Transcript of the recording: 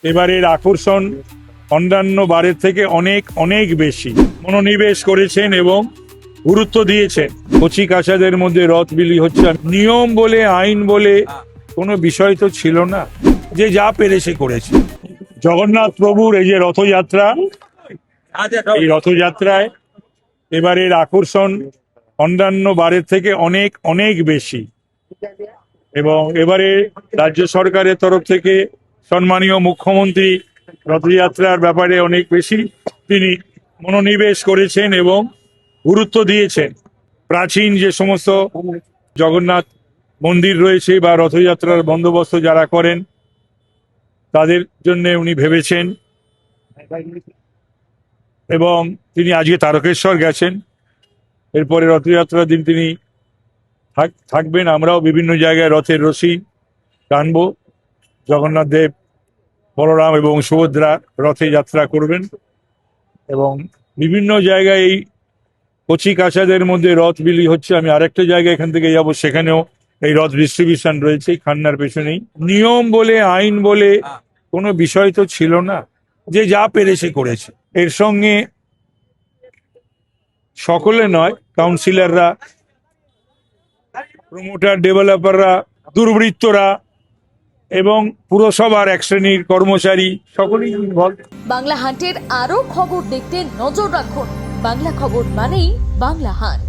এবারের আকর্ষণ অন্যান্য বারের থেকে অনেক অনেক বেশি মনোনিবেশ করেছেন এবং গুরুত্ব দিয়েছেন। কচি কাঁচাদের মধ্যে রথ বিলি হচ্ছে, নিয়ম বলে আইন বলে কোনো বিষয় তো ছিল না, যে যা পেরেছে করেছে। জগন্নাথ প্রভুর এই যে রথযাত্রা, এই রথযাত্রায় এবারের আকর্ষণ অন্যান্য বারের থেকে অনেক অনেক বেশি, এবং এবারে রাজ্য সরকারের তরফ থেকে সম্মানীয় মুখ্যমন্ত্রী রথযাত্রার ব্যাপারে অনেক বেশি তিনি মনোনিবেশ করেছেন এবং গুরুত্ব দিয়েছেন। প্রাচীন যে সমস্ত জগন্নাথ মন্দির রয়েছে বা রথযাত্রার বন্দোবস্ত যারা করেন তাদের জন্য উনি ভেবেছেন, এবং তিনি আজকে তারকেশ্বর গেছেন। এরপরে রথযাত্রার দিন তিনি থাকবেন। আমরাও বিভিন্ন জায়গায় রথের রশি টানবো। জগন্নাথ দেব, বলরাম এবং সুভদ্রা রথে যাত্রা করবেন, এবং বিভিন্ন জায়গায় এই কচি কাঁচাদের মধ্যে রথ বিলি হচ্ছে। আমি আরেকটা জায়গায় এখান থেকে যাব, সেখানেও এই রথ ডিস্ট্রিবিউশন রয়েছে খান্নার পেছনেই। নিয়ম বলে আইন বলে কোনো বিষয় তো ছিল না, যে যা পেরেছে করেছে। এর সঙ্গে সকলে নয়, কাউন্সিলররা, প্রমোটার, ডেভেলপাররা, দুর্বৃত্তরা এবং পুরসভার এক শ্রেণীর কর্মচারী সকলেই ইনভলভ। বাংলা হান্টের আরো খবর দেখতে নজর রাখুন। বাংলা খবর মানেই বাংলা হান্ট।